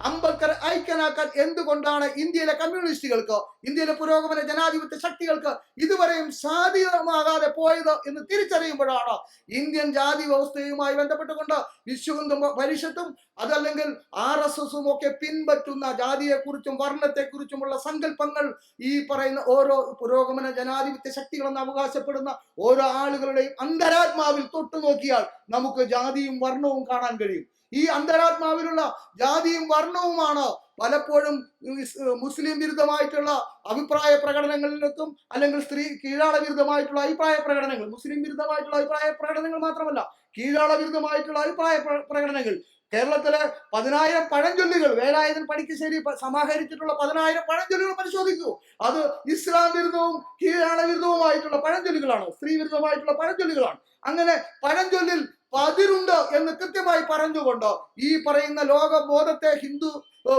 അംബേദ്കർ ഐക്യനാക്കാൻ എന്തുകൊണ്ടാണ് ഇന്ത്യയിലെ കമ്മ്യൂണിസ്റ്റുകൾക്ക്, ഇന്ത്യയിലെ പുരോഗമന ജനാധിപത്യ ശക്തികൾക്ക് ഇതുവരെയും സാധ്യമാകാതെ പോയത് എന്ന് തിരിച്ചറിയുമ്പോഴാണ് ഇന്ത്യൻ ജാതി വ്യവസ്ഥയുമായി ബന്ധപ്പെട്ടുകൊണ്ട് വിശ്വഹിന്ദു പരിഷത്തും അതല്ലെങ്കിൽ RSSും ഒക്കെ പിൻപറ്റുന്ന ജാതിയെക്കുറിച്ചും വർണ്ണത്തെക്കുറിച്ചുമുള്ള സങ്കല്പങ്ങൾ ഈ പറയുന്ന ഓരോ പുരോഗമന ജനാധിപത്യ ശക്തികളെന്ന് അവകാശപ്പെടുന്ന ഓരോ ആളുകളുടെയും അന്തരാത്മാവിൽ തൊട്ടു നോക്കിയാൽ നമുക്ക് ജാതിയും വർണ്ണവും കാണാൻ കഴിയും. ഈ അന്തരാത്മാവിലുള്ള ജാതിയും വർണ്ണവുമാണ് പലപ്പോഴും മുസ്ലിം വിരുദ്ധമായിട്ടുള്ള അഭിപ്രായ പ്രകടനങ്ങളിലേക്കും അല്ലെങ്കിൽ സ്ത്രീ കീഴാള വിരുദ്ധമായിട്ടുള്ള അഭിപ്രായ പ്രകടനങ്ങൾ, മുസ്ലിം വിരുദ്ധമായിട്ടുള്ള അഭിപ്രായ പ്രകടനങ്ങൾ മാത്രമല്ല കീഴാള വിരുദ്ധമായിട്ടുള്ള അഭിപ്രായ പ്രകടനങ്ങൾ. കേരളത്തിലെ 10,000 പഴഞ്ചൊല്ലുകൾ വേലായുധൻ പണിക്കശ്ശേരി സമാഹരിച്ചിട്ടുള്ള 10,000 പഴഞ്ചൊല്ലുകൾ പരിശോധിക്കൂ. അത് ഇസ്ലാം വിരുദ്ധവും കീഴാള വിരുദ്ധവുമായിട്ടുള്ള പഴഞ്ചൊല്ലുകളാണ്, സ്ത്രീ വിരുദ്ധമായിട്ടുള്ള പഴഞ്ചൊല്ലുകളാണ്. അങ്ങനെ പഴഞ്ചൊല്ലിൽ പതിരുണ്ട് എന്ന് കൃത്യമായി പറഞ്ഞുകൊണ്ട് ഈ പറയുന്ന ലോകബോധത്തെ, ഹിന്ദു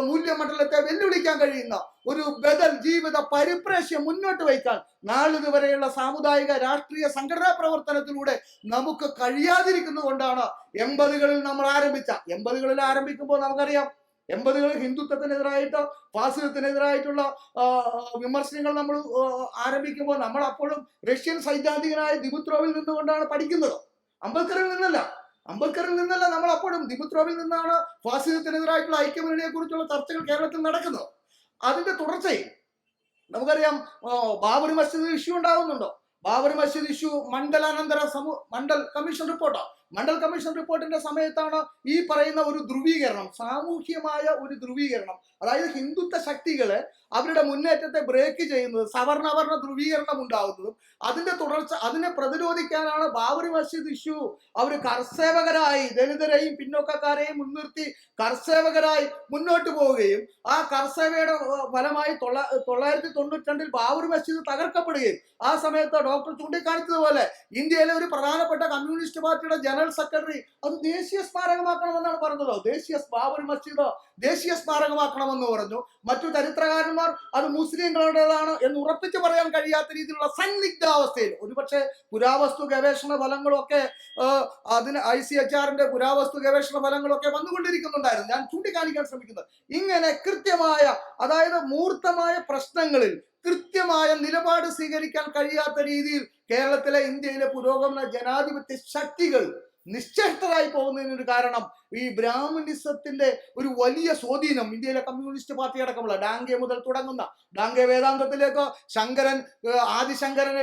മൂല്യമണ്ഡലത്തെ വെല്ലുവിളിക്കാൻ കഴിയുന്ന ഒരു ബദൽ ജീവിത പരിപ്രേക്ഷ്യം മുന്നോട്ട് വയ്ക്കാൻ നാളിതുവരെയുള്ള സാമുദായിക രാഷ്ട്രീയ സംഘടനാ പ്രവർത്തനത്തിലൂടെ നമുക്ക് കഴിയാതിരിക്കുന്നത് കൊണ്ടാണ് 80കളിൽ നമ്മൾ ആരംഭിച്ച 80കളിൽ ആരംഭിക്കുമ്പോൾ നമുക്കറിയാം 80കളിൽ ഹിന്ദുത്വത്തിനെതിരായിട്ട് ഫാസിസത്തിനെതിരായിട്ടുള്ള വിമർശനങ്ങൾ നമ്മൾ ആരംഭിക്കുമ്പോൾ നമ്മൾ അപ്പോഴും റഷ്യൻ സൈദ്ധാന്തികനായ ദിമിത്രോവിൽ നിന്നുകൊണ്ടാണ് പഠിക്കുന്നത്. അംബേദ്കറിൽ നിന്നല്ല നമ്മൾ അപ്പോഴും ദിമിത്രോവിൽ നിന്നാണ് ഫാസിസത്തിനെതിരായിട്ടുള്ള ഐക്യമുന്നണിയെ കുറിച്ചുള്ള ചർച്ചകൾ കേരളത്തിൽ നടക്കുന്നത്. അതിന്റെ തുടർച്ചയിൽ നമുക്കറിയാം ബാബറി മസ്ജിദ് ഇഷ്യൂ ഉണ്ടാകുന്നുണ്ടോ? ബാബറി മസ്ജിദ് ഇഷ്യൂ മണ്ഡലാനന്തര മണ്ഡൽ കമ്മീഷൻ റിപ്പോർട്ടോ? മണ്ഡൽ കമ്മീഷൻ റിപ്പോർട്ടിന്റെ സമയത്താണ് ഈ പറയുന്ന ഒരു ധ്രുവീകരണം, സാമൂഹ്യമായ ഒരു ധ്രുവീകരണം, അതായത് ഹിന്ദുത്വ ശക്തികളെ അവരുടെ മുന്നേറ്റത്തെ ബ്രേക്ക് ചെയ്യുന്നത്, സവർണവർണ്ണ ധ്രുവീകരണം ഉണ്ടാകുന്നതും അതിന്റെ തുടർച്ച, അതിനെ പ്രതിരോധിക്കാനാണ് ബാബറി മസ്ജിദ് ഇഷ്യൂ അവർ കർസേവകരായി ദലിതരെയും പിന്നോക്കക്കാരെയും മുൻനിർത്തി കർസേവകരായി മുന്നോട്ട് പോവുകയും ആ കർസേവയുടെ ഫലമായി 1992 ബാബറി മസ്ജിദ് തകർക്കപ്പെടുകയും ആ സമയത്ത് ഡോക്ടർ ചൂണ്ടിക്കാണിച്ചതുപോലെ ഇന്ത്യയിലെ ഒരു പ്രധാനപ്പെട്ട കമ്മ്യൂണിസ്റ്റ് പാർട്ടിയുടെ ജനറൽ സെക്രട്ടറി അത് ദേശീയ സ്മാരകമാക്കണമെന്നാണ് പറഞ്ഞത്. ബാബറി മസ്ജിദ് ദേശീയ സ്മാരകമാക്കണമെന്ന് പറഞ്ഞു. മറ്റു ചരിത്രകാരന്മാർ അത് മുസ്ലിങ്ങളുടേതാണ് എന്ന് ഉറപ്പിച്ചു പറയാൻ കഴിയാത്ത രീതിയിലുള്ള സന്നിഗ്ധാവസ്ഥയിൽ ഒരുപക്ഷെ പുരാവസ്തു ഗവേഷണ ഫലങ്ങളൊക്കെ അതിന് ICHRന്റെ പുരാവസ്തു ഗവേഷണ ഫലങ്ങളൊക്കെ വന്നുകൊണ്ടിരിക്കുന്നുണ്ടായിരുന്നു. ഞാൻ ചൂണ്ടിക്കാണിക്കാൻ ശ്രമിക്കുന്നത് ഇങ്ങനെ കൃത്യമായ, അതായത് മൂർത്തമായ പ്രശ്നങ്ങളിൽ കൃത്യമായ നിലപാട് സ്വീകരിക്കാൻ കഴിയാത്ത രീതിയിൽ കേരളത്തിലെ ഇന്ത്യയിലെ പുരോഗമന ജനാധിപത്യ ശക്തികൾ നിശ്ചേഷ്ടരായി പോകുന്നതിനൊരു കാരണം ഈ ബ്രാഹ്മണിസത്തിന്റെ ഒരു വലിയ സ്വാധീനം ഇന്ത്യയിലെ കമ്മ്യൂണിസ്റ്റ് പാർട്ടി അടക്കമുള്ള ഡാംഗെ മുതൽ തുടങ്ങുന്ന ഡാംഗെ വേദാന്തത്തിലേക്ക് ശങ്കരൻ ആദിശങ്കരനെ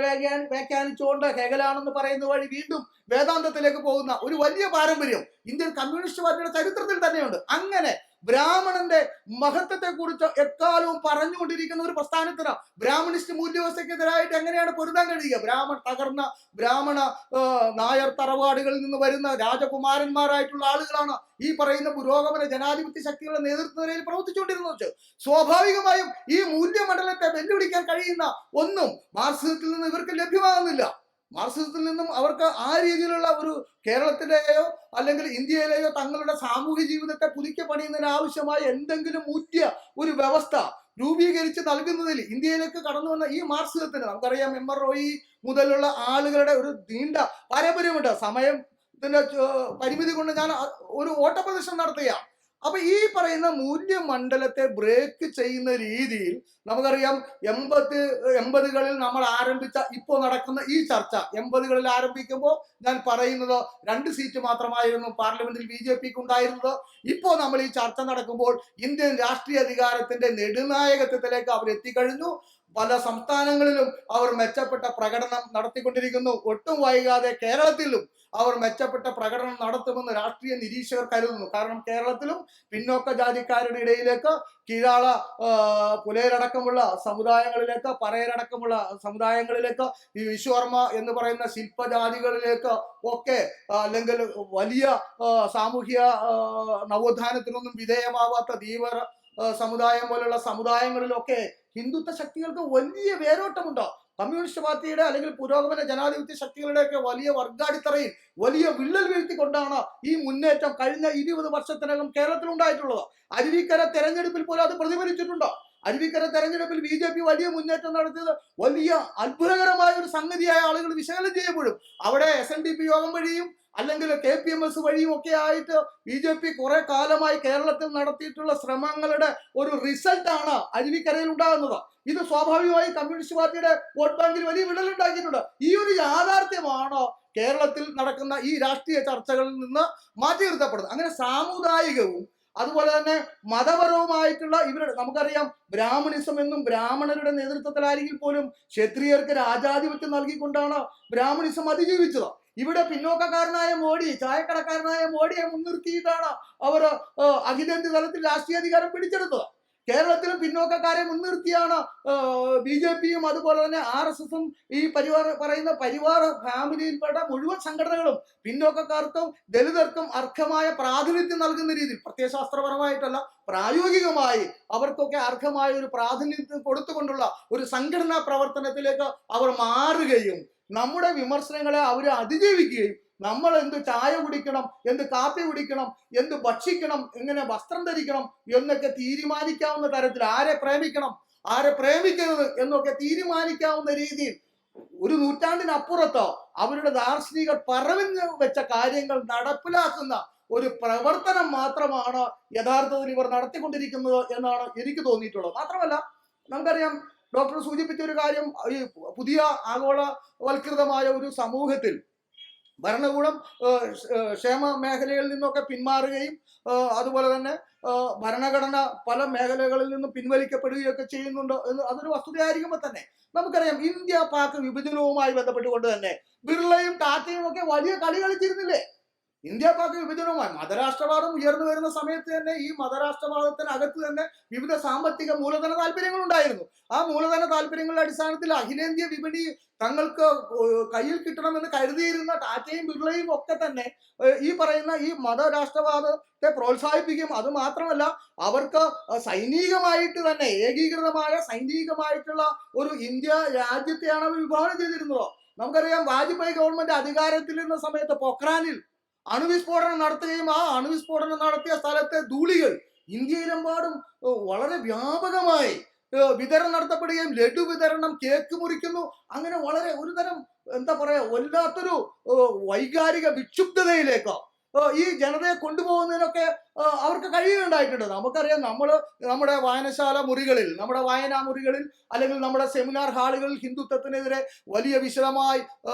വ്യാഖ്യാനിച്ചുകൊണ്ട് ഹെഗലാണെന്ന് പറയുന്ന വഴി വീണ്ടും വേദാന്തത്തിലേക്ക് പോകുന്ന ഒരു വലിയ പാരമ്പര്യം ഇന്ത്യൻ കമ്മ്യൂണിസ്റ്റ് പാർട്ടിയുടെ ചരിത്രത്തിൽ തന്നെയുണ്ട്. അങ്ങനെ ബ്രാഹ്മണന്റെ മഹത്വത്തെ കുറിച്ച് എക്കാലവും പറഞ്ഞുകൊണ്ടിരിക്കുന്ന ഒരു പ്രസ്ഥാനത്തിന് ബ്രാഹ്മണിസ്റ്റ് മൂല്യവ്യവസ്ഥക്കെതിരായിട്ട് എങ്ങനെയാണ് പൊരുതാൻ കഴിയുക? തകർന്ന ബ്രാഹ്മണ നായർ തറവാടുകളിൽ നിന്ന് വരുന്ന രാജകുമാരന്മാരായിട്ടുള്ള ആളുകളാണ് ഈ പറയുന്ന പുരോഗമന ജനാധിപത്യ ശക്തികളുടെ നേതൃത്വത്തിൽ പ്രവർത്തിച്ചുകൊണ്ടിരുന്നത്. സ്വാഭാവികമായും ഈ മൂല്യമണ്ഡലത്തെ വെല്ലുവിളിക്കാൻ കഴിയുന്ന ഒന്നും മാർക്സിസത്തിൽ നിന്ന് ഇവർക്ക് ലഭ്യമാകുന്നില്ല. മാർക്സിസത്തിൽ നിന്നും അവർക്ക് ആ രീതിയിലുള്ള ഒരു കേരളത്തിലെയോ അല്ലെങ്കിൽ ഇന്ത്യയിലെയോ തങ്ങളുടെ സാമൂഹ്യ ജീവിതത്തെ പുതുക്കി പണിയുന്നതിന് ആവശ്യമായ എന്തെങ്കിലും ഒരു വ്യവസ്ഥ രൂപീകരിച്ച് നൽകുന്നതിൽ ഇന്ത്യയിലേക്ക് കടന്നു വന്ന ഈ മാർക്സിസത്തിന് നമുക്കറിയാം MR റോയി മുതലുള്ള ആളുകളുടെ ഒരു നീണ്ട പാരമ്പര്യമുണ്ട്. സമയത്തിന്റെ പരിമിതി കൊണ്ട് ഞാൻ ഒരു ഓട്ടപ്രദർശനം നടത്തുകയാണ്. അപ്പൊ ഈ പറയുന്ന മൂല്യമണ്ഡലത്തെ ബ്രേക്ക് ചെയ്യുന്ന രീതിയിൽ നമുക്കറിയാം 80കളിൽ നമ്മൾ ആരംഭിച്ച ഇപ്പോൾ നടക്കുന്ന ഈ ചർച്ച 80കളിൽ ആരംഭിക്കുമ്പോൾ ഞാൻ പറയുന്നത് 2 സീറ്റ് മാത്രമായിരുന്നു പാർലമെന്റിൽ BJPക്ക് ഉണ്ടായിരുന്നത്. ഇപ്പോൾ നമ്മൾ ഈ ചർച്ച നടക്കുമ്പോൾ ഇന്ത്യൻ രാഷ്ട്രീയ അധികാരത്തിന്റെ നെടുനായകത്വത്തിലേക്ക് അവർ എത്തിക്കഴിഞ്ഞു. പല സംസ്ഥാനങ്ങളിലും അവർ മെച്ചപ്പെട്ട പ്രകടനം നടത്തിക്കൊണ്ടിരിക്കുന്നു. ഒട്ടും വൈകാതെ കേരളത്തിലും അവർ മെച്ചപ്പെട്ട പ്രകടനം നടത്തുമെന്ന് രാഷ്ട്രീയ നിരീക്ഷകർ കരുതുന്നു. കാരണം കേരളത്തിലും പിന്നോക്ക ജാതിക്കാരുടെ ഇടയിലേക്ക് കീഴാള പുലയരടക്കമുള്ള സമുദായങ്ങളിലേക്ക്, പറയരടക്കമുള്ള സമുദായങ്ങളിലേക്ക്, ഈ വിശ്വകർമ്മ എന്ന് പറയുന്ന ശില്പജാതികളിലേക്ക് ഒക്കെ അല്ലെങ്കിൽ വലിയ സാമൂഹ്യ നവോത്ഥാനത്തിനൊന്നും വിധേയമാവാത്ത ധീവര സമുദായം പോലുള്ള സമുദായങ്ങളിലൊക്കെ ഹിന്ദുത്വ ശക്തികൾക്ക് വലിയ വേരോട്ടമുണ്ടോ? കമ്മ്യൂണിസ്റ്റ് പാർട്ടിയുടെ അല്ലെങ്കിൽ പുരോഗമന ജനാധിപത്യ ശക്തികളുടെയൊക്കെ വലിയ വർഗാടിത്തറയിൽ വലിയ വിള്ളൽ വീഴ്ത്തിക്കൊണ്ടാണ് ഈ മുന്നേറ്റം കഴിഞ്ഞ 20 വർഷത്തിനകം കേരളത്തിൽ ഉണ്ടായിട്ടുള്ളത്. അരുവിക്കര തെരഞ്ഞെടുപ്പിൽ പോലും അത് പ്രതിഫലിച്ചിട്ടുണ്ടോ? അരുവിക്കര തെരഞ്ഞെടുപ്പിൽ BJP വലിയ മുന്നേറ്റം നടത്തിയത് വലിയ അത്ഭുതകരമായ ഒരു സംഗതിയായ ആളുകൾ വിശകലനം ചെയ്യപ്പെടും. അവിടെ SNDP യോഗം വഴിയും അല്ലെങ്കിൽ KPMS വഴിയും ഒക്കെ ആയിട്ട് BJP കുറെ കാലമായി കേരളത്തിൽ നടത്തിയിട്ടുള്ള ശ്രമങ്ങളുടെ ഒരു റിസൾട്ടാണ് അരുവിക്കരയിൽ ഉണ്ടാകുന്നത്. ഇത് സ്വാഭാവികമായി കമ്മ്യൂണിസ്റ്റ് പാർട്ടിയുടെ വോട്ട് ബാങ്കിൽ വലിയ വിള്ളലുണ്ടാക്കിയിട്ടുണ്ട്. ഈ ഒരു യാഥാർത്ഥ്യമാണ് കേരളത്തിൽ നടക്കുന്ന ഈ രാഷ്ട്രീയ ചർച്ചകളിൽ നിന്ന് മാറ്റി നിർത്തപ്പെടുന്നത്. അങ്ങനെ സാമുദായികവും അതുപോലെ തന്നെ മതപരവുമായിട്ടുള്ള ഇവരുടെ, നമുക്കറിയാം ബ്രാഹ്മണിസം എന്നും ബ്രാഹ്മണരുടെ നേതൃത്വത്തിലായിരിക്കും പോലും ക്ഷത്രിയർക്ക് രാജാധിപത്യം നൽകിക്കൊണ്ടാണ് ബ്രാഹ്മണിസം അതിജീവിച്ചത്. ഇവിടെ പിന്നോക്കക്കാരനായ മോഡി, ചായക്കടക്കാരനായ മോഡിയെ മുൻനിർത്തിയിട്ടാണ് അവർ അഖിലേന്ത്യ തലത്തിൽ രാഷ്ട്രീയ അധികാരം പിടിച്ചെടുത്തത്. കേരളത്തിലും പിന്നോക്കക്കാരെ മുൻനിർത്തിയാണ് BJPയും അതുപോലെ തന്നെ RSSും ഈ പറയുന്ന പരിവാർ ഫാമിലിയിൽപ്പെട്ട മുഴുവൻ സംഘടനകളും പിന്നോക്കക്കാർക്കും ദലിതർക്കും അർഹമായ പ്രാതിനിധ്യം നൽകുന്ന രീതിയിൽ, പ്രത്യയശാസ്ത്രപരമായിട്ടല്ല പ്രായോഗികമായി അവർക്കൊക്കെ അർഹമായ ഒരു പ്രാതിനിധ്യം കൊടുത്തുകൊണ്ടുള്ള ഒരു സംഘടനാ പ്രവർത്തനത്തിലേക്ക് അവർ മാറുകയും നമ്മുടെ വിമർശനങ്ങളെ അവർ അതിജീവിക്കുകയും നമ്മൾ എന്ത് ചായ കുടിക്കണം, എന്ത് കാപ്പി കുടിക്കണം, എന്ത് ഭക്ഷിക്കണം, എങ്ങനെ വസ്ത്രം ധരിക്കണം എന്നൊക്കെ തീരുമാനിക്കാവുന്ന തരത്തിൽ, ആരെ പ്രേമിക്കണം ആരെ പ്രേമിക്കരുത് എന്നൊക്കെ തീരുമാനിക്കാവുന്ന രീതിയിൽ ഒരു നൂറ്റാണ്ടിനപ്പുറത്തോ അവരുടെ ദാർശനികർ പറഞ്ഞു വെച്ച കാര്യങ്ങൾ നടപ്പിലാക്കുന്ന ഒരു പ്രവർത്തനം മാത്രമാണ് യഥാർത്ഥത്തിൽ ഇവർ നടത്തിക്കൊണ്ടിരിക്കുന്നത് എന്നാണ് എനിക്ക് തോന്നിയിട്ടുള്ളത്. മാത്രമല്ല നമുക്കറിയാം, ഡോക്ടർ സൂചിപ്പിച്ച ഒരു കാര്യം, ഈ പുതിയ ആഗോളവൽകൃതമായ ഒരു സമൂഹത്തിൽ ഭരണകൂടം ക്ഷേമ മേഖലകളിൽ നിന്നൊക്കെ പിന്മാറുകയും അതുപോലെ തന്നെ ഭരണഘടന പല മേഖലകളിൽ നിന്നും പിൻവലിക്കപ്പെടുകയൊക്കെ ചെയ്യുന്നുണ്ട് എന്ന് അതൊരു വസ്തുതയായിരിക്കുമ്പോൾ തന്നെ നമുക്കറിയാം, ഇന്ത്യ പാക് വിഭജനവുമായി ബന്ധപ്പെട്ടുകൊണ്ട് തന്നെ ബിർളയും ടാറ്റയും ഒക്കെ വലിയ കളി കളിച്ചിരുന്നില്ലേ? ഇന്ത്യ പാക് വിഭജനവുമായി മതരാഷ്ട്രവാദം ഉയർന്നു വരുന്ന സമയത്ത് തന്നെ ഈ മതരാഷ്ട്രവാദത്തിനകത്ത് തന്നെ വിവിധ സാമ്പത്തിക മൂലധന താല്പര്യങ്ങൾ ഉണ്ടായിരുന്നു. ആ മൂലധന താല്പര്യങ്ങളുടെ അടിസ്ഥാനത്തിൽ അഖിലേന്ത്യാ വിപണി തങ്ങൾക്ക് കയ്യിൽ കിട്ടണമെന്ന് കരുതിയിരുന്ന ടാറ്റയും ബിർളയും ഒക്കെ തന്നെ ഈ പറയുന്ന ഈ മതരാഷ്ട്രവാദത്തെ പ്രോത്സാഹിപ്പിക്കും. അത് മാത്രമല്ല, അവർക്ക് സൈനികമായിട്ട് തന്നെ ഏകീകൃതമായ സൈനികമായിട്ടുള്ള ഒരു ഇന്ത്യ രാജ്യത്തെയാണ് അവർ വിഭാവനം ചെയ്തിരുന്നത്. നമുക്കറിയാം, വാജ്പേയി ഗവൺമെന്റ് അധികാരത്തിലിരുന്ന സമയത്ത് പൊക്രാനിൽ അണുവിസ്ഫോടനം നടത്തുകയും ആ അണുവിസ്ഫോടനം നടത്തിയ സ്ഥലത്തെ ധൂളികൾ ഇന്ത്യയിലെമ്പാടും വളരെ വ്യാപകമായി വിതരണം നടത്തപ്പെടുകയും ലഡു വിതരണം, കേക്ക് മുറിക്കുന്നു, അങ്ങനെ വളരെ ഒരു തരം എന്താ പറയാ വല്ലാത്തൊരു വൈകാരിക വിക്ഷുബ്ധതയിലേക്ക് ഈ ജനതയെ കൊണ്ടുപോകുന്നതിനൊക്കെ അവർക്ക് കഴിയുകയുണ്ടായിട്ടുണ്ട്. നമുക്കറിയാം, നമ്മുടെ വായനശാല മുറികളിൽ, നമ്മുടെ വായനാ മുറികളിൽ അല്ലെങ്കിൽ നമ്മുടെ സെമിനാർ ഹാളുകളിൽ ഹിന്ദുത്വത്തിനെതിരെ വലിയ വിശദമായി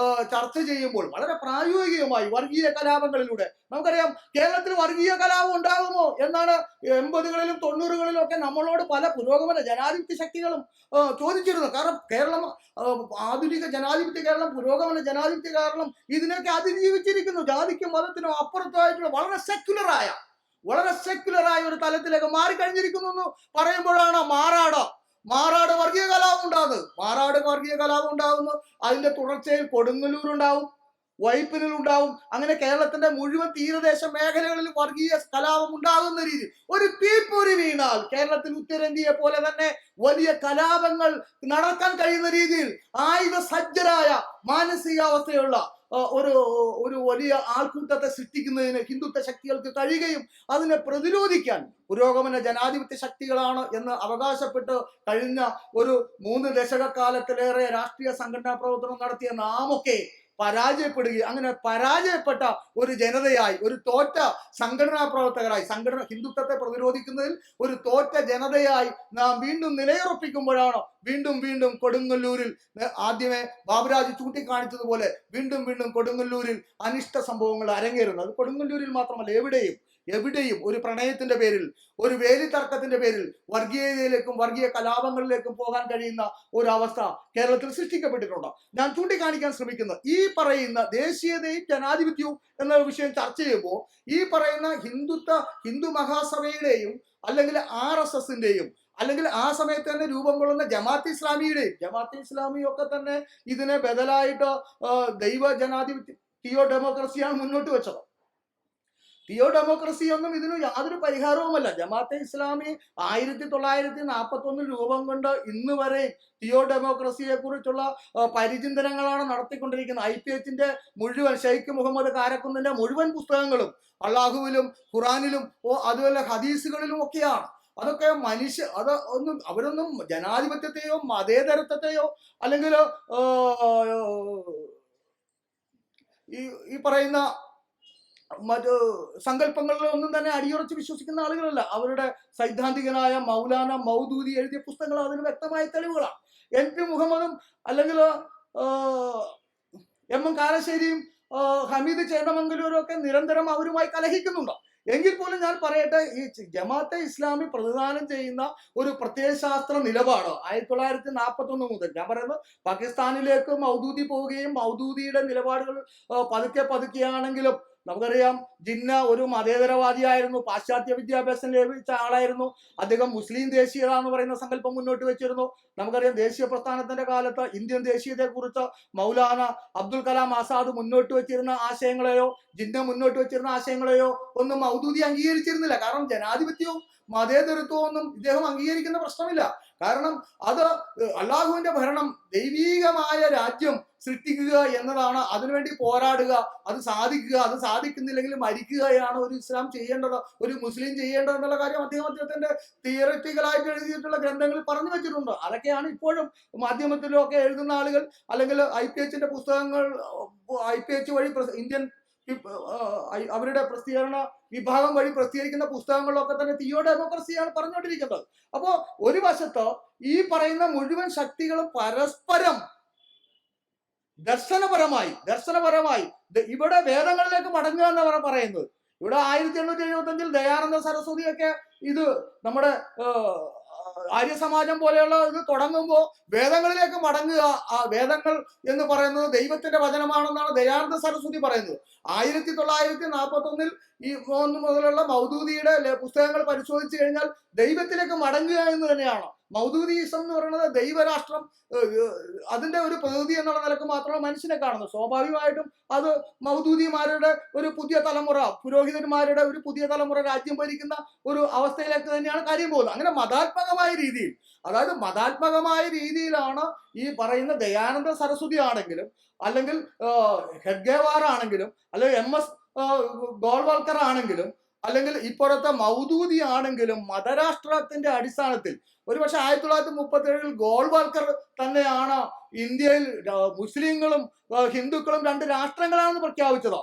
ചർച്ച ചെയ്യുമ്പോൾ വളരെ പ്രായോഗികമായി വർഗീയ കലാപങ്ങളിലൂടെ, നമുക്കറിയാം കേരളത്തിൽ വർഗീയ കലാപം ഉണ്ടാകുമോ എന്നാണ് 80കളിലും 90കളിലും ഒക്കെ നമ്മളോട് പല പുരോഗമന ജനാധിപത്യ ശക്തികളും ചോദിച്ചിരുന്നത്. കാരണം കേരളം ആധുനിക ജനാധിപത്യ കേരളം, പുരോഗമന ജനാധിപത്യ കേരളം ഇതിനൊക്കെ അതിജീവിച്ചിരിക്കുന്നു. ജാതിക്കും മതത്തിനും അപ്പുറത്തായിട്ടുള്ള വളരെ സെക്യുലറായ ഒരു തലത്തിലേക്ക് മാറിക്കഴിഞ്ഞിരിക്കുന്നു എന്ന് പറയുമ്പോഴാണ് മാറാട് വർഗീയ കലാപം ഉണ്ടാകുന്നു. അതിന്റെ തുടർച്ചയിൽ കൊടുങ്ങല്ലൂർ ഉണ്ടാവും, വൈപ്പിനിൽ ഉണ്ടാവും. അങ്ങനെ കേരളത്തിന്റെ മുഴുവൻ തീരദേശ മേഖലകളിൽ വർഗീയ കലാപം ഉണ്ടാകുന്ന രീതി ഒരു തീപ്പൊരി വീണാൽ കേരളത്തിൽ ഉത്തരേന്ത്യയെ പോലെ തന്നെ വലിയ കലാപങ്ങൾ നടക്കാൻ കഴിയുന്ന രീതിയിൽ ആയുധ സജ്ജരായ മാനസികാവസ്ഥയുള്ള ഒരു വലിയ ആൾക്കൂട്ടത്തെ സൃഷ്ടിക്കുന്നതിന് ഹിന്ദുത്വ ശക്തികൾക്ക് കഴിയുകയും അതിനെ പ്രതിരോധിക്കാൻ പുരോഗമന ജനാധിപത്യ ശക്തികളാണ് എന്ന് അവകാശപ്പെട്ട് കഴിഞ്ഞ ഒരു 3 ദശകക്കാലത്തിലേറെ രാഷ്ട്രീയ സംഘടനാ പ്രവർത്തനം നടത്തിയ നാമൊക്കെ പരാജയപ്പെടുകയും അങ്ങനെ പരാജയപ്പെട്ട ഒരു ജനതയായി, ഒരു തോറ്റ സംഘടനാ പ്രവർത്തകരായി, ഹിന്ദുത്വത്തെ പ്രതിരോധിക്കുന്നതിൽ ഒരു തോറ്റ ജനതയായി നാം വീണ്ടും നിലയുറപ്പിക്കുമ്പോഴാണ് വീണ്ടും കൊടുങ്ങല്ലൂരിൽ ആദ്യമേ ബാബുരാജ് ചൂണ്ടിക്കാണിച്ചതുപോലെ വീണ്ടും കൊടുങ്ങല്ലൂരിൽ അനിഷ്ട സംഭവങ്ങൾ അരങ്ങേറുന്നത്. അത് കൊടുങ്ങല്ലൂരിൽ മാത്രമല്ല, എവിടെയും ഒരു പ്രണയത്തിന്റെ പേരിൽ, ഒരു വേലിത്തർക്കത്തിന്റെ പേരിൽ വർഗീയതയിലേക്കും വർഗീയ കലാപങ്ങളിലേക്കും പോകാൻ കഴിയുന്ന ഒരു അവസ്ഥ കേരളത്തിൽ സൃഷ്ടിക്കപ്പെട്ടിട്ടുണ്ട്. ഞാൻ ചൂണ്ടിക്കാണിക്കാൻ ശ്രമിക്കുന്നത് ഈ പറയുന്ന ദേശീയതയും ജനാധിപത്യവും എന്ന വിഷയം ചർച്ച ചെയ്യുമ്പോൾ ഈ പറയുന്ന ഹിന്ദു മഹാസഭയുടെയും അല്ലെങ്കിൽ RSSന്റെയും അല്ലെങ്കിൽ ആ സമയത്ത് തന്നെ രൂപം കൊള്ളുന്ന ജമാഅത്തെ ഇസ്ലാമിയും ഒക്കെ തന്നെ ഇതിനെ ബദലായിട്ട് ദൈവ ജനാധിപത്യ തിയോ ഡെമോക്രസിയാണ് മുന്നോട്ട് വെച്ചത്. തിയോ ഡെമോക്രസി ഒന്നും ഇതിന് യാതൊരു പരിഹാരവുമല്ല. ജമാഅത്തെ ഇസ്ലാമി 1941 രൂപം കൊണ്ട് ഇന്ന് വരെ തിയോ ഡെമോക്രസിയെ കുറിച്ചുള്ള പരിചിന്തനങ്ങളാണ് നടത്തിക്കൊണ്ടിരിക്കുന്നത്. IPHന്റെ മുഴുവൻ, ഷെയ്ഖ് മുഹമ്മദ് കാരക്കുന്നിന്റെ മുഴുവൻ പുസ്തകങ്ങളും അള്ളാഹുവിലും ഖുറാനിലും അതുപോലെ ഹദീസുകളിലും ഒക്കെയാണ്. അതൊക്കെ അവരൊന്നും ജനാധിപത്യത്തെയോ മതേതരത്വത്തെയോ അല്ലെങ്കിൽ ഈ പറയുന്ന മറ്റ് സങ്കല്പങ്ങളിലൊന്നും തന്നെ അടിയുറച്ച് വിശ്വസിക്കുന്ന ആളുകളല്ല. അവരുടെ സൈദ്ധാന്തികനായ മൗലാന മൗദൂദി എഴുതിയ പുസ്തകങ്ങൾ അതിന് വ്യക്തമായ തെളിവുകളാണ്. MP മുഹമ്മദും അല്ലെങ്കിൽ MM കാരശ്ശേരിയും ഹമീദ് ചേന്നമംഗലൂരും ഒക്കെ നിരന്തരം അവരുമായി കലഹിക്കുന്നുണ്ടോ? എങ്കിൽ പോലും ഞാൻ പറയട്ടെ, ഈ ജമാഅത്തെ ഇസ്ലാമി പ്രതിദാനം ചെയ്യുന്ന ഒരു പ്രത്യയശാസ്ത്ര നിലപാട് 1941 മുതൽ, ഞാൻ പറയുന്നത് പാകിസ്ഥാനിലേക്ക് മൗദൂദി പോവുകയും മൗദൂദിയുടെ നിലപാടുകൾ പതുക്കെ പതുക്കെയാണെങ്കിലും, നമുക്കറിയാം ജിന്ന ഒരു മതേതരവാദിയായിരുന്നു, പാശ്ചാത്യ വിദ്യാഭ്യാസം ലഭിച്ച ആളായിരുന്നു. അദ്ദേഹം മുസ്ലിം ദേശീയത എന്ന് പറയുന്ന സങ്കല്പം മുന്നോട്ട് വെച്ചിരുന്നു. നമുക്കറിയാം ദേശീയ പ്രസ്ഥാനത്തിന്റെ കാലത്ത് ഇന്ത്യൻ ദേശീയതയെ കുറിച്ച് മൗലാന അബ്ദുൽ കലാം ആസാദ് മുന്നോട്ട് വെച്ചിരുന്ന ആശയങ്ങളെയോ ജിന്ന മുന്നോട്ട് വെച്ചിരുന്ന ആശയങ്ങളെയോ ഒന്നും മൗദൂദി അംഗീകരിച്ചിരുന്നില്ല. കാരണം ജനാധിപത്യവും മതേതരത്വവും ഒന്നും ഇദ്ദേഹം അംഗീകരിക്കുന്ന പ്രശ്നമില്ല. കാരണം അത് അള്ളാഹുവിന്റെ ഭരണം, ദൈവീകമായ രാജ്യം സൃഷ്ടിക്കുക എന്നതാണ്, അതിനുവേണ്ടി പോരാടുക, അത് സാധിക്കുക, അത് സാധിക്കുന്നില്ലെങ്കിൽ മരിക്കുകയാണ് ഒരു ഇസ്ലാം ചെയ്യേണ്ടത്, ഒരു മുസ്ലിം ചെയ്യേണ്ടത് എന്നുള്ള കാര്യം അദ്ദേഹത്തിന്റെ തിയററ്റിക്കലായിട്ട് എഴുതിയിട്ടുള്ള ഗ്രന്ഥങ്ങളിൽ പറഞ്ഞു വെച്ചിട്ടുണ്ട്. അതൊക്കെയാണ് ഇപ്പോഴും മാധ്യമത്തിലൊക്കെ എഴുതുന്ന ആളുകൾ, അല്ലെങ്കിൽ IPHന്റെ പുസ്തകങ്ങൾ, IPH വഴി ഇന്ത്യൻ അവരുടെ പ്രസിദ്ധീകരണ വിഭാഗം വഴി പ്രസിദ്ധീകരിക്കുന്ന പുസ്തകങ്ങളിലൊക്കെ തന്നെ തിയോ ഡെമോക്രസിയാണ് പറഞ്ഞുകൊണ്ടിരിക്കുന്നത്. അപ്പോ ഒരു വശത്ത് ഈ പറയുന്ന മുഴുവൻ ശക്തികളും പരസ്പരം ദർശനപരമായി ഇവിടെ വേദങ്ങളിലേക്ക് മടങ്ങുക എന്നാണ് പറയുന്നത്. ഇവിടെ 1875 ദയാനന്ദ സരസ്വതിയൊക്കെ ഇത് നമ്മുടെ ആര്യസമാജം പോലെയുള്ള ഇത് തുടങ്ങുമ്പോൾ വേദങ്ങളിലേക്ക് മടങ്ങുക, ആ വേദങ്ങൾ എന്ന് പറയുന്നത് ദൈവത്തിന്റെ വചനമാണെന്നാണ് ദയാനന്ദ സരസ്വതി പറയുന്നത്. 1941 ഈ മുതലുള്ള മൗദൂദിയുടെ പുസ്തകങ്ങൾ പരിശോധിച്ചു കഴിഞ്ഞാൽ ദൈവത്തിലേക്ക് മടങ്ങുക എന്ന് തന്നെയാണ്. മൗദൂദിസം എന്ന് പറയുന്നത് ദൈവരാഷ്ട്രം, അതിന്റെ ഒരു പ്രതിനിധി എന്നുള്ള നിലക്ക് മാത്രമാണ് മനുഷ്യനെ കാണുന്നത്. സ്വാഭാവികമായിട്ടും അത് മൗദൂദിമാരുടെ ഒരു പുതിയ തലമുറ, പുരോഹിതന്മാരുടെ ഒരു പുതിയ തലമുറ രാജ്യം ഭരിക്കുന്ന ഒരു അവസ്ഥയിലേക്ക് തന്നെയാണ് കാര്യം പോകുന്നത്. അങ്ങനെ മതാത്മകമായ രീതിയിൽ, അതായത് മതാത്മകമായ രീതിയിലാണ് ഈ പറയുന്ന ദയാനന്ദ സരസ്വതി ആണെങ്കിലും, അല്ലെങ്കിൽ ഹെഡ്ഗേവാർ ആണെങ്കിലും, അല്ലെങ്കിൽ MS ഗോൾവൽക്കർ ആണെങ്കിലും, അല്ലെങ്കിൽ ഇപ്പോഴത്തെ മൗദൂദി ആണെങ്കിലും മതരാഷ്ട്രത്തിന്റെ അടിസ്ഥാനത്തിൽ, ഒരുപക്ഷെ 1937 ഗോൾവൽക്കർ തന്നെയാണ് ഇന്ത്യയിൽ മുസ്ലിങ്ങളും ഹിന്ദുക്കളും 2 രാഷ്ട്രങ്ങളാണെന്ന് പ്രഖ്യാപിച്ചത്.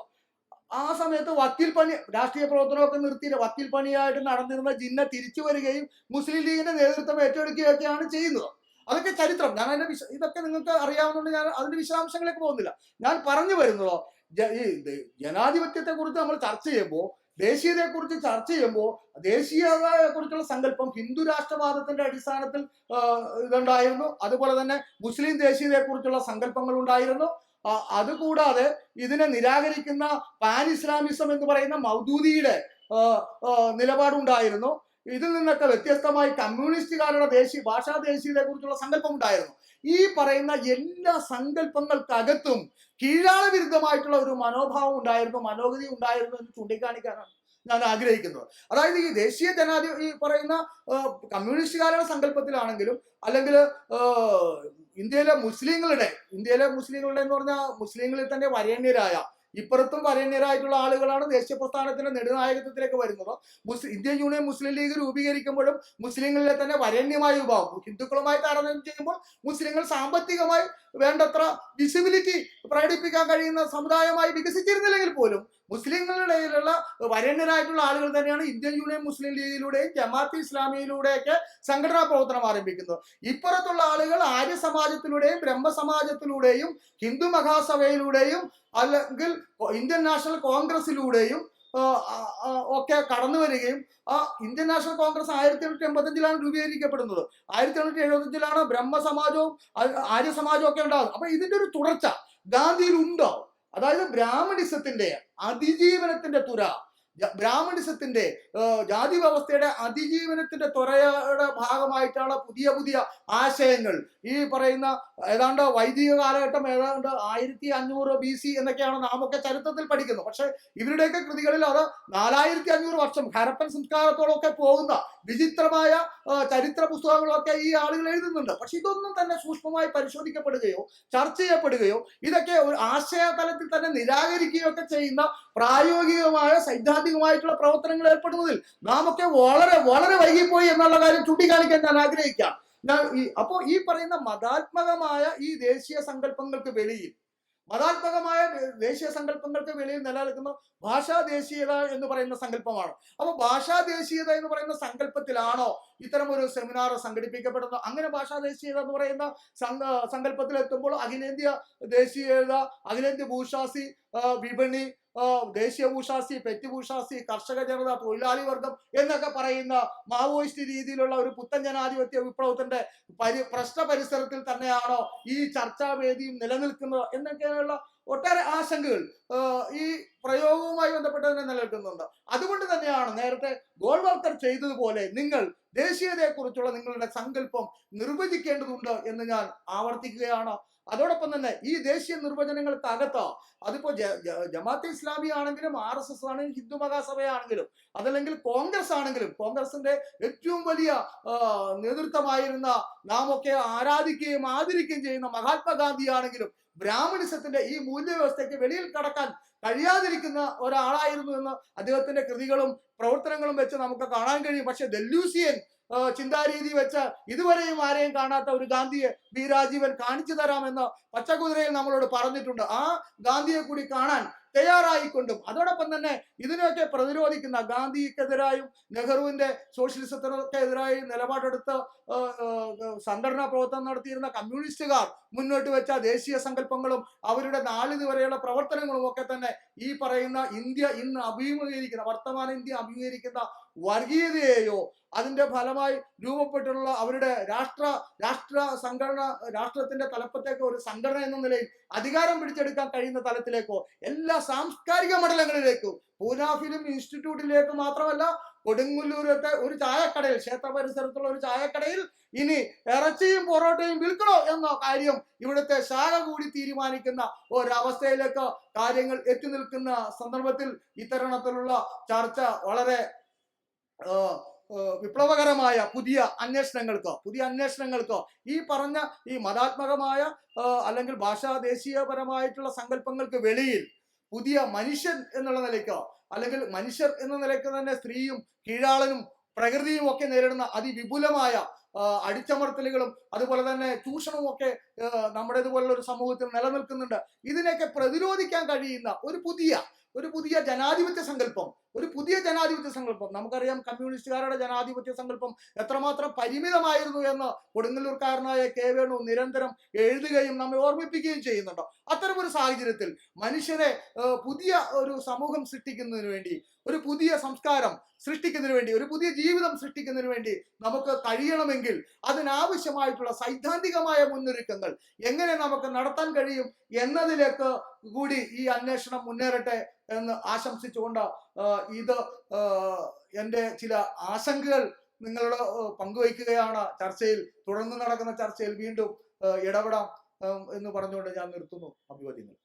ആ സമയത്ത് വക്കീൽ പണി, രാഷ്ട്രീയ പ്രവർത്തനമൊക്കെ നിർത്തി വക്കീൽ പണിയായിട്ട് നടന്നിരുന്ന ജിന്ന തിരിച്ചു വരികയും മുസ്ലിം ലീഗിന്റെ നേതൃത്വം ഏറ്റെടുക്കുകയൊക്കെയാണ് ചെയ്യുന്നത്. അതൊക്കെ ചരിത്രം. ഞാൻ അതിന്റെ ഇതൊക്കെ നിങ്ങൾക്ക് അറിയാവുന്നതുകൊണ്ട് ഞാൻ അതിന്റെ വിശദാംശങ്ങളിലേക്ക് പോകുന്നില്ല. ഞാൻ പറഞ്ഞു വരുന്നതോ, ഈ ജനാധിപത്യത്തെ കുറിച്ച് നമ്മൾ ചർച്ച ചെയ്യുമ്പോൾ, ദേശീയതയെ കുറിച്ച് ചർച്ച ചെയ്യുമ്പോൾ, ദേശീയതയെ കുറിച്ചുള്ള സങ്കല്പം ഹിന്ദു രാഷ്ട്രവാദത്തിന്റെ അടിസ്ഥാനത്തിൽ ഇതുണ്ടായിരുന്നു. അതുപോലെ തന്നെ മുസ്ലിം ദേശീയതയെ കുറിച്ചുള്ള സങ്കല്പങ്ങൾ ഉണ്ടായിരുന്നു. അതുകൂടാതെ ഇതിനെ നിരാകരിക്കുന്ന പാൻ ഇസ്ലാമിസം എന്ന് പറയുന്ന മൗദൂദിയുടെ നിലപാടുണ്ടായിരുന്നു. ഇതിൽ നിന്നൊക്കെ വ്യത്യസ്തമായി കമ്മ്യൂണിസ്റ്റുകാരുടെ ഭാഷാ ദേശീയതയെ കുറിച്ചുള്ള സങ്കല്പം ഉണ്ടായിരുന്നു. ഈ പറയുന്ന എല്ലാ സങ്കല്പങ്ങൾക്കകത്തും കീഴാള വിരുദ്ധമായിട്ടുള്ള ഒരു മനോഭാവം ഉണ്ടായിരുന്നു, മനോഗതി ഉണ്ടായിരുന്നു എന്ന് ചൂണ്ടിക്കാണിക്കാനാണ് ഞാൻ ആഗ്രഹിക്കുന്നത്. അതായത് ഈ ദേശീയ ഈ പറയുന്ന കമ്മ്യൂണിസ്റ്റുകാരുടെ സങ്കല്പത്തിലാണെങ്കിലും, അല്ലെങ്കിൽ ഇന്ത്യയിലെ മുസ്ലിങ്ങളുടെ എന്ന് പറഞ്ഞാൽ മുസ്ലിങ്ങളിൽ തന്നെ വരേണ്യരായ, ഇപ്പുറത്തും വരേണ്യരായിട്ടുള്ള ആളുകളാണ് ദേശീയ പ്രസ്ഥാനത്തിന്റെ നെടുനായകത്വത്തിലേക്ക് വരുന്നത്. ഇന്ത്യൻ യൂണിയൻ മുസ്ലിം ലീഗ് രൂപീകരിക്കുമ്പോഴും മുസ്ലിങ്ങളിലെ തന്നെ വരേണ്യമായ വിഭാഗം, ഹിന്ദുക്കളുമായി താരതമ്യം ചെയ്യുമ്പോൾ മുസ്ലിങ്ങൾ സാമ്പത്തികമായി വേണ്ടത്ര വിസിബിലിറ്റി പ്രകടിപ്പിക്കാൻ കഴിയുന്ന സമുദായമായി വികസിച്ചിരുന്നില്ലെങ്കിൽ പോലും മുസ്ലിങ്ങളുടെ ഇടയിലുള്ള വരേണ്യരായിട്ടുള്ള ആളുകൾ തന്നെയാണ് ഇന്ത്യൻ യൂണിയൻ മുസ്ലിം ലീഗിലൂടെയും ജമാഅത്തെ ഇസ്ലാമിയിലൂടെയൊക്കെ സംഘടനാ പ്രവർത്തനം ആരംഭിക്കുന്നത്. ഇപ്പുറത്തുള്ള ആളുകൾ ആര്യ സമാജത്തിലൂടെയും ബ്രഹ്മസമാജത്തിലൂടെയും ഹിന്ദു മഹാസഭയിലൂടെയും അല്ലെങ്കിൽ ഇന്ത്യൻ നാഷണൽ കോൺഗ്രസിലൂടെയും ഒക്കെ കടന്നു വരികയും, ആ ഇന്ത്യൻ നാഷണൽ കോൺഗ്രസ് 1885 രൂപീകരിക്കപ്പെടുന്നത്. 1875 ബ്രഹ്മസമാജവും ആര്യ സമാജവും ഒക്കെ ഉണ്ടാകുന്നത്. അപ്പൊ ഇതിന്റെ ഒരു തുടർച്ച ഗാന്ധിയിൽ ഉണ്ടോ? അതായത് ബ്രാഹ്മണിസത്തിന്റെ അതിജീവനത്തിന്റെ തുര, ബ്രാഹ്മണിസത്തിന്റെ ജാതി വ്യവസ്ഥയുടെ അതിജീവനത്തിന്റെ തുറയുടെ ഭാഗമായിട്ടാണ് പുതിയ ആശയങ്ങൾ, ഈ പറയുന്ന ഏതാണ്ട് വൈദിക കാലഘട്ടം, ഏതാണ്ട് 1500 BC എന്നൊക്കെയാണ് നാം ഒക്കെ ചരിത്രത്തിൽ പഠിക്കുന്നത്. പക്ഷെ ഇവരുടെയൊക്കെ കൃതികളിൽ അത് 4500 വർഷം ഹരപ്പൻ സംസ്കാരത്തോടൊക്കെ പോകുന്ന വിചിത്രമായ ചരിത്ര പുസ്തകങ്ങളൊക്കെ ഈ ആളുകൾ എഴുതുന്നുണ്ട്. പക്ഷെ ഇതൊന്നും തന്നെ സൂക്ഷ്മമായി പരിശോധിക്കപ്പെടുകയോ ചർച്ച ചെയ്യപ്പെടുകയോ, ഇതൊക്കെ ഒരു ആശയ തലത്തിൽ തന്നെ നിരാകരിക്കുകയോ ഒക്കെ ചെയ്യുന്ന പ്രായോഗികമായ സൈദ്ധാന്തികമായിട്ടുള്ള പ്രവർത്തനങ്ങൾ ഏർപ്പെടുന്നതിൽ നാം ഒക്കെ വളരെ വളരെ വൈകിപ്പോയി എന്നുള്ള കാര്യം ചൂണ്ടിക്കാണിക്കാൻ ഞാൻ ആഗ്രഹിക്കാം. അപ്പോൾ ഈ പറയുന്ന മതാത്മകമായ ഈ ദേശീയ സങ്കല്പങ്ങൾക്ക് വെളിയിൽ മതാത്മകമായ ദേശീയ സങ്കല്പങ്ങൾക്ക് വെളിയിൽ നിലനിൽക്കുന്ന ഭാഷാ ദേശീയത എന്ന് പറയുന്ന സങ്കല്പമാണ്. അപ്പൊ ഭാഷാ ദേശീയത എന്ന് പറയുന്ന സങ്കല്പത്തിലാണോ ഇത്തരം ഒരു സെമിനാർ സംഘടിപ്പിക്കപ്പെടുന്നത്? അങ്ങനെ ഭാഷാ ദേശീയത എന്ന് പറയുന്ന സങ്കല്പത്തിൽ എത്തുമ്പോൾ അഖിലേന്ത്യാ ദേശീയത, അഖിലേന്ത്യ ഭൂഷാസി, വിപണി, ദേശീയ ഭൂഷാസി, പെറ്റ് ഭൂഷാസി, കർഷക ജനത, തൊഴിലാളി വർഗം എന്നൊക്കെ പറയുന്ന മാവോയിസ്റ്റ് രീതിയിലുള്ള ഒരു പുത്തൻ ജനാധിപത്യ വിപ്ലവത്തിന്റെ പ്രശ്ന പരിസരത്തിൽ തന്നെയാണോ ഈ ചർച്ചാവേദിയും നിലനിൽക്കുന്നത് എന്നൊക്കെയുള്ള ഒട്ടേറെ ആശങ്കകൾ ഈ പ്രയോഗവുമായി ബന്ധപ്പെട്ട് തന്നെ നിലനിൽക്കുന്നുണ്ട്. അതുകൊണ്ട് തന്നെയാണ് നേരത്തെ ഗോൾവാൾക്കർ ചെയ്തതുപോലെ നിങ്ങൾ ദേശീയതയെക്കുറിച്ചുള്ള നിങ്ങളുടെ സങ്കല്പം നിർവചിക്കേണ്ടതുണ്ട് എന്ന് ഞാൻ ആവർത്തിക്കുകയാണ്. അതോടൊപ്പം തന്നെ ഈ ദേശീയ നിർവചനങ്ങൾക്കകത്ത് അതിപ്പോ ജമാഅത്തെ ഇസ്ലാമി ആണെങ്കിലും, RSS ആണെങ്കിലും, ഹിന്ദു മഹാസഭയാണെങ്കിലും, അതല്ലെങ്കിൽ കോൺഗ്രസ് ആണെങ്കിലും, കോൺഗ്രസിന്റെ ഏറ്റവും വലിയ നേതൃത്വമായിരുന്ന നാം ഒക്കെ ആരാധിക്കുകയും ആദരിക്കുകയും ചെയ്യുന്ന മഹാത്മാഗാന്ധി ആണെങ്കിലും ബ്രാഹ്മണിസത്തിന്റെ ഈ മൂല്യവ്യവസ്ഥയ്ക്ക് വെളിയിൽ കടക്കാൻ കഴിയാതിരിക്കുന്ന ഒരാളായിരുന്നു എന്ന് അദ്ദേഹത്തിന്റെ കൃതികളും പ്രവർത്തനങ്ങളും വെച്ച് നമുക്ക് കാണാൻ കഴിയും. പക്ഷെ ദെല്ലൂസിയൻ ചിന്താരീതി വെച്ച് ഇതുവരെയും ആരെയും കാണാത്ത ഒരു ഗാന്ധിയെ ബി രാജീവൻ കാണിച്ചു തരാമെന്ന് പച്ചക്കുതിരയിൽ നമ്മളോട് പറഞ്ഞിട്ടുണ്ട്. ആ ഗാന്ധിയെ കൂടി കാണാൻ തയ്യാറായിക്കൊണ്ടും അതോടൊപ്പം തന്നെ ഇതിനെയൊക്കെ പ്രതിരോധിക്കുന്ന ഗാന്ധിക്കെതിരായും നെഹ്റുവിന്റെ സോഷ്യലിസത്തിനെതിരായും നിലപാടെടുത്ത് സംഘടനാ പ്രവർത്തനം നടത്തിയിരുന്ന കമ്മ്യൂണിസ്റ്റുകാർ മുന്നോട്ട് വെച്ച ദേശീയ സങ്കല്പങ്ങളും അവരുടെ നാളിതുവരെയുള്ള പ്രവർത്തനങ്ങളും ഒക്കെ തന്നെ ഈ പറയുന്ന ഇന്ത്യ ഇന്ന് അഭിമുഖീകരിക്കുന്ന, വർത്തമാന ഇന്ത്യ അഭിമുഖീകരിക്കുന്ന വർഗീയതയെയോ അതിന്റെ ഫലമായി രൂപപ്പെട്ടുള്ള അവരുടെ രാഷ്ട്ര സംഘടന, രാഷ്ട്രത്തിന്റെ തലപ്പത്തേക്കോ ഒരു സംഘടന എന്ന നിലയിൽ അധികാരം പിടിച്ചെടുക്കാൻ കഴിയുന്ന തലത്തിലേക്കോ എല്ലാ സാംസ്കാരിക മണ്ഡലങ്ങളിലേക്കും, പൂന ഫിലിം ഇൻസ്റ്റിറ്റ്യൂട്ടിലേക്ക് മാത്രമല്ല, കൊടുങ്ങല്ലൂരത്തെ ഒരു ചായക്കടയിൽ, ക്ഷേത്ര പരിസരത്തുള്ള ഒരു ചായക്കടയിൽ ഇനി ഇറച്ചിയും പൊറോട്ടയും വിൽക്കണോ എന്ന കാര്യം ഇവിടുത്തെ ശാഖ കൂടി തീരുമാനിക്കുന്ന ഒരവസ്ഥയിലേക്ക് കാര്യങ്ങൾ എത്തി നിൽക്കുന്ന സന്ദർഭത്തിൽ ഇത്തരണത്തിലുള്ള ചർച്ച വളരെ വിപ്ലവകരമായ പുതിയ അന്വേഷണങ്ങൾക്ക് ഈ പറഞ്ഞ ഈ മതാത്മകമായ അല്ലെങ്കിൽ ഭാഷാ ദേശീയപരമായിട്ടുള്ള സങ്കല്പങ്ങൾക്ക് വെളിയിൽ പുതിയ മനുഷ്യൻ എന്നുള്ള നിലയ്ക്ക്, അല്ലെങ്കിൽ മനുഷ്യർ എന്ന നിലയ്ക്ക് തന്നെ സ്ത്രീയും കീഴാളനും പ്രകൃതിയും ഒക്കെ നേരിടുന്ന അതിവിപുലമായ അടിച്ചമർത്തലുകളും അതുപോലെ തന്നെ ചൂഷണവും ഒക്കെ നമ്മുടെ ഇതുപോലുള്ള ഒരു സമൂഹത്തിൽ നിലനിൽക്കുന്നുണ്ട്. ഇതിനെയൊക്കെ പ്രതിരോധിക്കാൻ കഴിയുന്ന ഒരു പുതിയ ജനാധിപത്യ സങ്കല്പം നമുക്കറിയാം. കമ്മ്യൂണിസ്റ്റുകാരുടെ ജനാധിപത്യ സങ്കല്പം എത്രമാത്രം പരിമിതമായിരുന്നു എന്ന് കൊടുങ്ങല്ലൂർക്കാരനായ കെ വേണു നിരന്തരം എഴുതുകയും നമ്മെ ഓർമ്മിപ്പിക്കുകയും ചെയ്യുന്നുണ്ടോ. അത്തരമൊരു സാഹചര്യത്തിൽ മനുഷ്യരെ പുതിയ ഒരു സമൂഹം സൃഷ്ടിക്കുന്നതിന് വേണ്ടി, ഒരു പുതിയ സംസ്കാരം സൃഷ്ടിക്കുന്നതിന് വേണ്ടി, ഒരു പുതിയ ജീവിതം സൃഷ്ടിക്കുന്നതിന് വേണ്ടി നമുക്ക് കഴിയണമെങ്കിൽ അതിനാവശ്യമായിട്ടുള്ള സൈദ്ധാന്തികമായ മുന്നൊരുക്കങ്ങൾ എങ്ങനെ നമുക്ക് നടത്താൻ കഴിയും എന്നതിലേക്ക് കൂടി ഈ അന്വേഷണം മുന്നേറട്ടെ എന്ന് ആശംസിച്ചുകൊണ്ട് ഇത് എൻ്റെ ചില ആശങ്കകൾ നിങ്ങളോട് പങ്കുവയ്ക്കുകയാണ്. തുടർന്ന് നടക്കുന്ന ചർച്ചയിൽ വീണ്ടും ഇടപെടാം എന്ന് പറഞ്ഞുകൊണ്ട് ഞാൻ നിർത്തുന്നു. അഭിവാദ്യങ്ങൾ.